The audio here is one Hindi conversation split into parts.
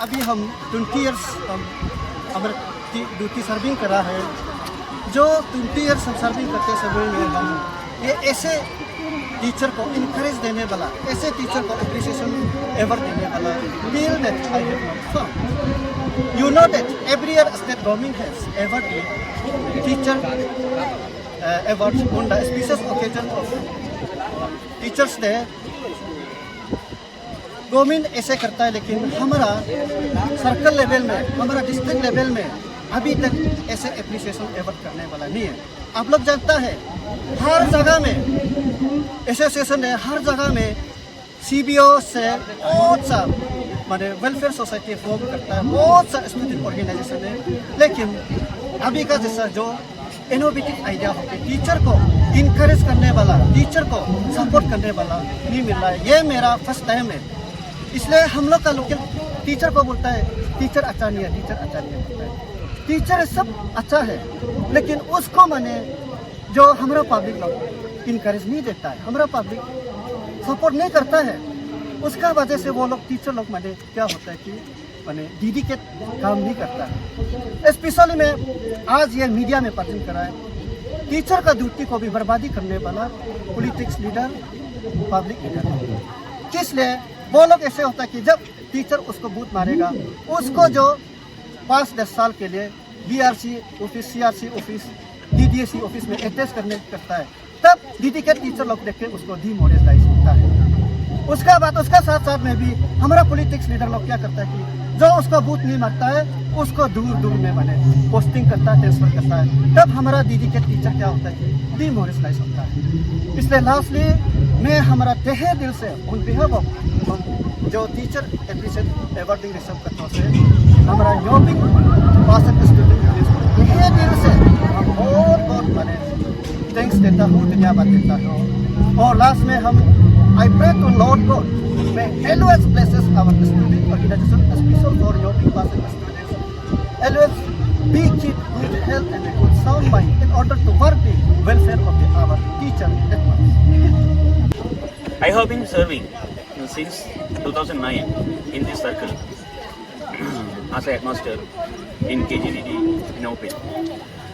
अभी हम 20 ईयर्स हमारे ड्यूटी सर्विंग करा है। जो 20 ईयर्स हम सर्विंग करते समय में हम ये ऐसे टीचर को इनकरेज देने वाला, ऐसे टीचर को अप्रिसिएशन एवर देने वाला feel that I have not found. You know that every year state government has ever teacher awards on the special occasion of Teachers Day. Government ऐसे करता है, लेकिन हमारा सर्कल लेवल में, हमारा डिस्ट्रिक्ट लेवल में अभी तक ऐसे एप्रिसिएशन एवर्ड करने वाला नहीं है। आप लोग जानता है हर जगह में एसोसिएशन है, हर जगह में CBO से बहुत सा माने वेलफेयर सोसाइटी फॉर्म करता है, बहुत सा स्टूडेंट ऑर्गेनाइजेशन है, लेकिन अभी का जैसा जो इनोवेटिव आइडिया हो कि टीचर को इनकरेज करने वाला, टीचर को सपोर्ट करने वाला नहीं मिल रहा है। ये मेरा फर्स्ट टाइम है, इसलिए हम लोग का लोकल टीचर को बोलता है टीचर अच्छा नहीं है, टीचर अच्छा नहीं है बोलता है। टीचर सब अच्छा है, लेकिन उसको माने जो हमारा पब्लिक लोग इनकरेज नहीं देता है, हमारा पब्लिक सपोर्ट नहीं करता है, उसका वजह से वो लोग टीचर लोग माने क्या होता है कि माने डेडिकेट काम नहीं करता है। स्पेशली मैं आज ये मीडिया में प्रेजेंट करा है, टीचर का ड्यूटी को भी बर्बादी करने वाला पॉलिटिक्स लीडर, पब्लिक लीडर। किस लिए वो लोग ऐसे होता है कि जब टीचर उसको बूथ मारेगा, उसको जो 5-10 साल के लिए BRC office, CRC office, DDSC office में अटैच करता है, तब डेडिकेट टीचर लोग देख के उसको डिमोरलाइज होता है। उसका बाद उसका साथ साथ में भी हमारा पॉलिटिक्स लीडर लोग क्या करता है कि जो उसको बूथ नहीं मारता है उसको दूर दूर में बने पोस्टिंग करता है, ट्रांसफर करता है, तब हमारा डेडिकेट टीचर क्या होता है कि डिमोरलाइज होता है। इसलिए लास्टली मैं हमारा तहे दिल से उन बिहाफ ऑफ जो टीचर एप्रिशिएट अवार्डिंग रिसीव करता है हमारा न्योपिंग पासन स्टूडेंट यूनियन को तहे दिल से हम बहुत बहुत माने थैंक्स देता हूँ, धन्यवाद देता हूँ। और लास्ट में हम I pray to Lord God may always blesses our student organization, special for Gnoping Pasan students. Always be keep good health and a good sound mind in order to work the welfare of our teacher. I have been serving since 2009 in this circle as a headmaster in KGDD in Open.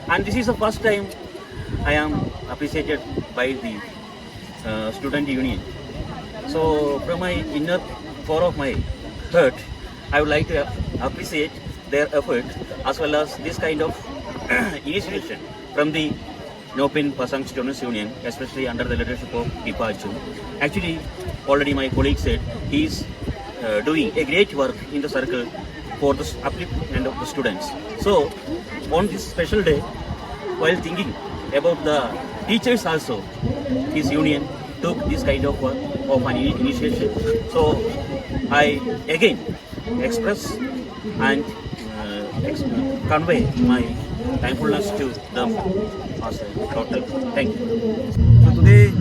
And this is the first time I am appreciated by the student union. So from my inner core of my heart, I would like to appreciate their effort as well as this kind of initiation from the Nopin Pasang Students Union, especially under the leadership of Deepa Arjun. Actually, already my colleague said he is doing a great work in the circle for the upliftment of the students. So on this special day, while thinking about the teachers also, his union took this kind of work of an initiation. So I again express and convey my thankfulness to them as a total. Thank you. So today,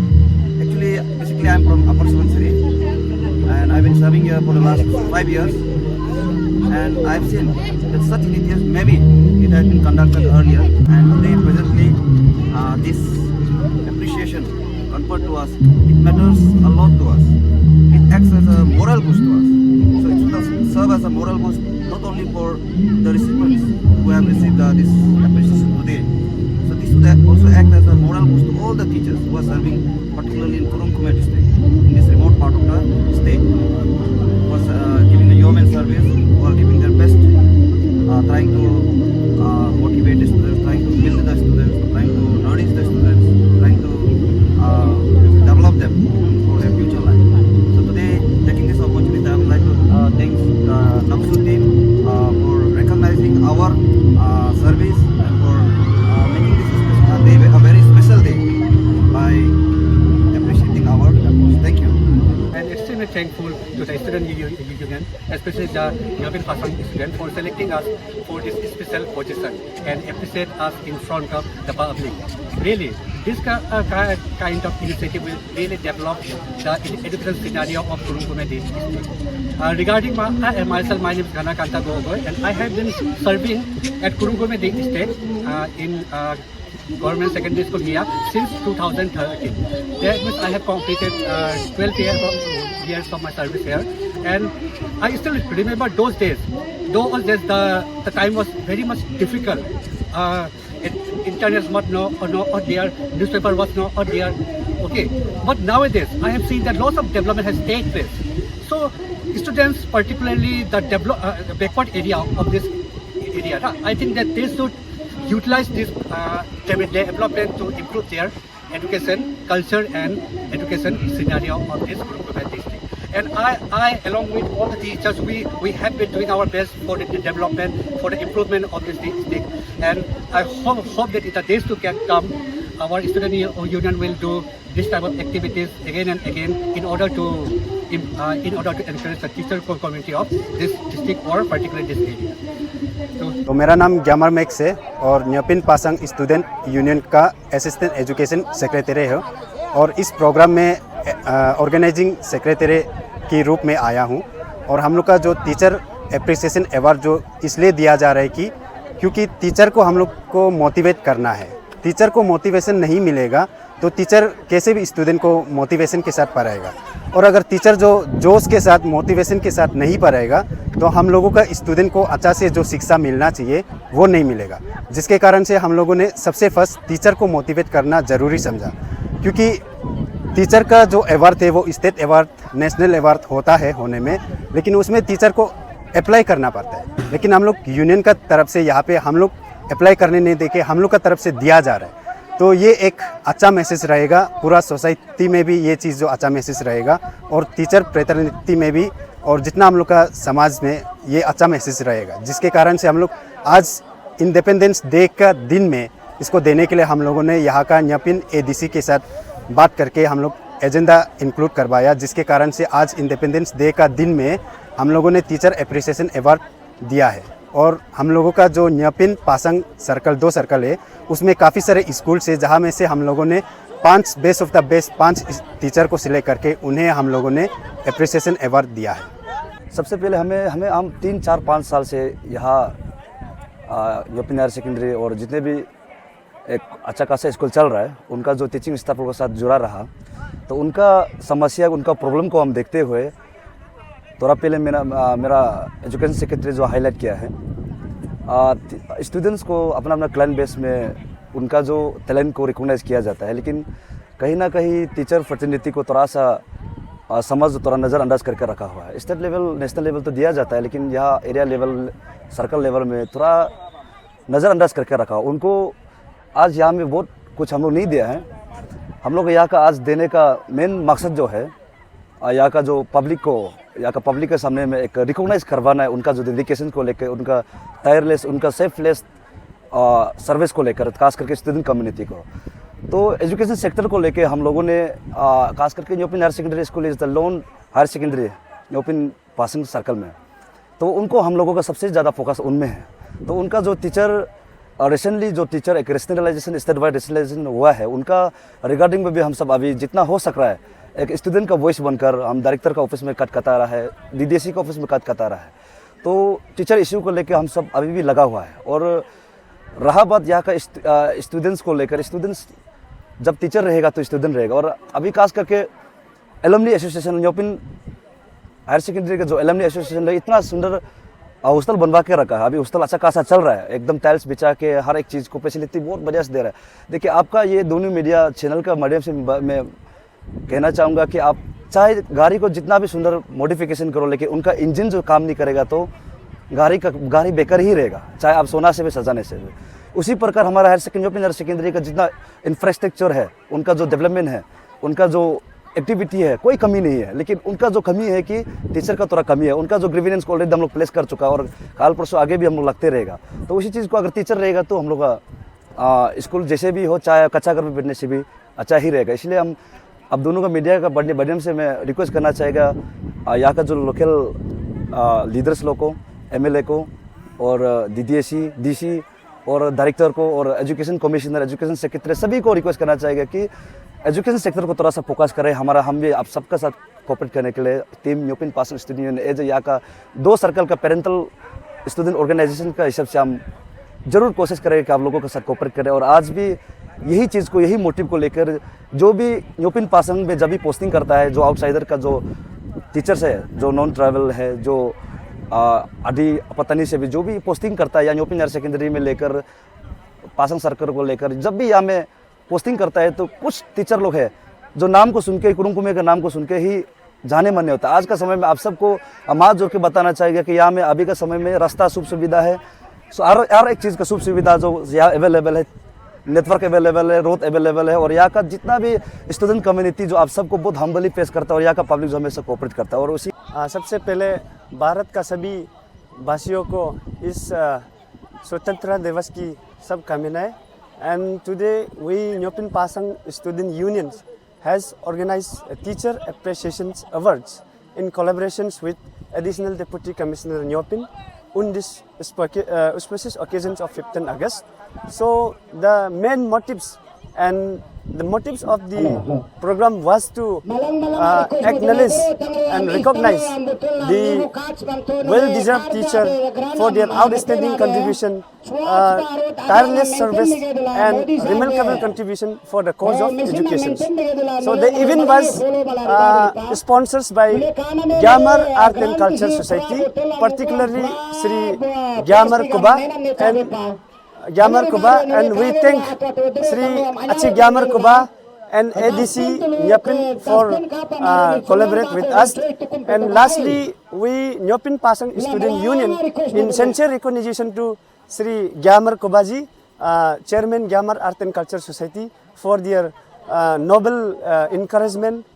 actually, basically I'm from Upper Subansiri and I've been serving here for the last 5 years, and I've seen that such initiatives maybe it had been conducted earlier, and today presently this appreciation conferred to us, it matters a lot to us. It acts as a moral boost to us. So it should serve as a moral boost not only for the recipients who have received this appreciation today. So this should also act as a moral boost to all the teachers who are serving, particularly in Kurung Kume district, in this remote part of the state, who are giving a yeoman service, who are giving their best, trying to motivate the students, trying to build the students, trying to nourish the students, trying to develop them for their future life. So today, taking this opportunity, I would like to thank the NAPSU team for recognizing our service and for making this day a very special day by appreciating our efforts. Thank you. And extremely thankful to the student union, especially the Gnopin Pasang student, for selecting us for this special position and appreciate us in front of the public. Really, this kind of initiative will really develop the education scenario of Kurung Kume district. Regarding myself, my name is Ghanakanta Gogoi, and I have been serving at Kurung Kume district in government secondary school here since 2013. That means I have completed 12 years of my service here. And I still remember those days. Those days, the time was very much difficult. Internet was not there, newspaper was not there. Okay, but nowadays I have seen that lots of development has taken place. So students, particularly the backward area of this area, I think that they should utilize this development to improve their education, culture and education scenario of this Gurukul district. And I, along with all the teachers, we have been doing our best for the development, for the improvement of this district. And I hope that in the days to come, our student union will do this type of activities again and again in order to encourage the teacher community of this district or particularly this area. तो मेरा नाम ग्यामर मैक्स है और न्योपिन पासंग स्टूडेंट यूनियन का असिस्टेंट एजुकेशन सेक्रेटरी है और इस प्रोग्राम में ऑर्गेनाइजिंग सेक्रेटरी के रूप में आया हूं। और हम लोग का जो टीचर एप्रिसिएशन अवार्ड जो इसलिए दिया जा रहा है कि क्योंकि टीचर को हम लोग को मोटिवेट करना है। टीचर को मोटिवेशन नहीं मिलेगा तो टीचर कैसे भी स्टूडेंट को मोटिवेशन के साथ पढ़ाएगा, और अगर टीचर जो जोश के साथ मोटिवेशन के साथ नहीं पढ़ाएगा तो हम लोगों का स्टूडेंट को अच्छा से जो शिक्षा मिलना चाहिए वो नहीं मिलेगा। जिसके कारण से हम लोगों ने सबसे फर्स्ट टीचर को मोटिवेट करना ज़रूरी समझा, क्योंकि टीचर का जो अवार्ड है वो स्टेट अवार्ड, नेशनल अवार्ड होता है होने में, लेकिन उसमें टीचर को अप्लाई करना पड़ता है। लेकिन हम लोग यूनियन का तरफ से यहाँ पे हम लोग अप्लाई करने नहीं देके हम लोग का तरफ से दिया जा रहा है। तो ये एक अच्छा मैसेज रहेगा, पूरा सोसाइटी में भी ये चीज़ जो अच्छा मैसेज रहेगा और टीचर फ्रेटर्निटी में भी और जितना हम लोग का समाज में ये अच्छा मैसेज रहेगा। जिसके कारण से हम लोग आज इंडिपेंडेंस डे का दिन में इसको देने के लिए हम लोगों ने यहाँ का न्योपिन एडीसी के साथ बात करके हम लोग एजेंडा इंक्लूड करवाया, जिसके कारण से आज इंडिपेंडेंस डे का दिन में हम लोगों ने टीचर एप्रिसिएशन अवार्ड दिया है। और हम लोगों का जो न्योपिन पासंग सर्कल 2 सर्कल है उसमें काफ़ी सारे स्कूल से जहाँ में से हम लोगों ने 5 best of the best 5 teacher को सिलेक्ट करके उन्हें हम लोगों ने एप्रिसिएशन अवार्ड दिया है। सबसे पहले हमें हम 3, 4, 5 साल से यहाँ न्योपिन हायर सेकेंडरी और जितने भी एक अच्छा खासा स्कूल चल रहा है उनका जो टीचिंग स्टाफ के साथ जुड़ा रहा, तो उनका समस्या, उनका प्रॉब्लम को हम देखते हुए थोड़ा पहले मेरा एजुकेशन सेक्रेटरी जो हाईलाइट किया है, स्टूडेंट्स को अपना अपना क्लाइंट बेस में उनका जो टैलेंट को रिकॉग्नाइज किया जाता है, लेकिन कहीं ना कहीं टीचर फ्रेटर्निटी को थोड़ा सा समझ थोड़ा नज़रअंदाज करके रखा हुआ है। स्टेट लेवल, नेशनल लेवल तो दिया जाता है, लेकिन यहाँ एरिया लेवल, सर्कल लेवल में थोड़ा नज़रअंदाज करके रखा हुआ। उनको आज यहाँ में बहुत कुछ हम लोग नहीं दिया है। हम लोग यहाँ का आज देने का मेन मकसद जो है यहाँ का जो पब्लिक के सामने में एक रिकॉग्नाइज करवाना है उनका जो डेडिकेशन को लेकर, उनका टायरलेस, उनका सेल्फलेस सर्विस को लेकर, खास करके स्टूडेंट कम्युनिटी को। तो एजुकेशन सेक्टर को लेकर हम लोगों ने खास करके Nyopin higher secondary school is the lone higher secondary Nyopin Pasing circle में, तो उनको हम लोगों का सबसे ज़्यादा फोकस उनमें है। तो उनका जो टीचर रिसेंटली जो टीचर एक रेशनलाइजेशन, स्टेट वाइड रेशनलाइजेशन हुआ है, उनका रिगार्डिंग में भी हम सब अभी जितना हो सक रहा है एक स्टूडेंट का वॉइस बनकर हम डायरेक्टर का ऑफिस में कटा रहा है, डीडीएससी का ऑफिस में कटा रहा है। तो टीचर इश्यू को लेकर हम सब अभी भी लगा हुआ है। और रहा बात यहाँ का स्टूडेंट्स को लेकर, स्टूडेंट्स जब टीचर रहेगा तो स्टूडेंट रहेगा। और अभी खास करके एलुमनी एसोसिएशन, न्योपिन हायर सेकेंडरी का जो एलुमनी एसोसिएशन है, इतना सुंदर हॉस्टल बनवा के रखा है। अभी हॉस्टल अच्छा खासा चल रहा है, एकदम टाइल्स बिछा के हर एक चीज़ को फैसिलिटी बहुत बढ़िया से दे रहा है। देखिए, आपका ये दोनों मीडिया चैनल का माध्यम से मैं कहना चाहूँगा कि आप चाहे गाड़ी को जितना भी सुंदर मॉडिफिकेशन करो, लेकिन उनका इंजन जो काम नहीं करेगा तो गाड़ी बेकार ही रहेगा, चाहे आप सोना से भी सजाने से भी। उसी प्रकार हमारा हायर सेकेंडरी का जितना इंफ्रास्ट्रक्चर है, उनका जो डेवलपमेंट है, उनका जो एक्टिविटी है, कोई कमी नहीं है। लेकिन उनका जो कमी है कि टीचर का थोड़ा कमी है। उनका जो ग्रीवेंस को ऑलरेडी हम लोग प्लेस कर चुका है और काल परसों आगे भी हम लोग लगते रहेगा। तो उसी चीज़ को अगर टीचर रहेगा तो हम लोग का स्कूल जैसे भी हो, चाहे कच्चा घर में बैठने से भी अच्छा ही रहेगा। इसलिए हम अब दोनों का मीडिया का माध्यम से मैं रिक्वेस्ट करना चाहेगा यहाँ का जो लोकल लीडर्स लोग को, एमएलए को और डीडीएससी, डीसी और डायरेक्टर को और एजुकेशन कमिश्नर, एजुकेशन सेक्रेटरी सभी को रिक्वेस्ट करना चाहेगा कि एजुकेशन सेक्टर को थोड़ा सा फोकस करें। हम भी आप सबका साथ कोऑपरेट करने के लिए team Nyopin Pasing student union as यहाँ का 2 सर्कल का पेरेंटल स्टूडेंट ऑर्गेनाइजेशन का हिसाब से हम जरूर कोशिश करें कि आप लोगों के साथ कोऑपरेट करें। और आज भी यही चीज़ को, यही मोटिव को लेकर जो भी न्योपिन पासिंग में जब भी पोस्टिंग करता है, जो आउटसाइडर का जो टीचर्स है जो नॉन ट्राइबल है, जो आदि पतनी से भी जो भी पोस्टिंग करता है या न्योपिन हायर सेकेंडरी में लेकर पासंग सर्कल को लेकर जब भी यहाँ में पोस्टिंग करता है तो कुछ टीचर लोग हैं जो नाम को सुन के, कुरुंग कुमे के नाम को सुन के ही जाने मन नहीं होता। आज का समय में आप सबको हाथ जोड़ के बताना चाहिए कि यहाँ में अभी का समय में रास्ता शुभ सुविधा है, हर एक चीज़ का शुभ सुविधा जो यहाँ अवेलेबल है, नेटवर्क अवेलेबल है, रोड अवेलेबल है, और यहाँ का जितना भी स्टूडेंट कम्युनिटी जो आप सबको बहुत हम्बली पेश करता है और यहाँ का पब्लिक जो हमेशा कोऑपरेट करता है। और उसी सबसे पहले भारत का सभी वासियों को इस स्वतंत्रता दिवस की सब कामनाएं। And today we Nyopin Pasing student unions has organized a teacher appreciation awards in collaborations with Additional Deputy Commissioner Nyopin on this auspicious occasions of 15 August. So the main motives and the motives of the program was to acknowledge and recognize the well-deserved teacher for their outstanding contribution, tireless service and remarkable contribution for the cause of education. So the event was sponsored by Gyamar Art and Culture Society, particularly Sri Gyamar Kuba and we thank Sri Achi Gyamar Kuba and ADC Nyopin for collaborate with us. And lastly, we Nyopin Pasang Student Union in sincere recognition to Sri Gyamar Kuba ji, Chairman Gyamar Art and Culture Society, for their noble encouragement,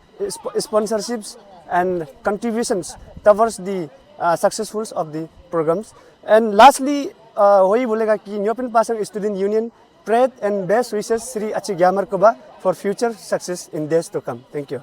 sponsorships and contributions towards the successful of the programs. And lastly, वही बोलेगा कि न्योपिन पासंग स्टूडेंट यूनियन प्रेड एंड बेस्ट विशेस श्री अच्छी ग्यामर कुबा for future success in days to come. Thank you.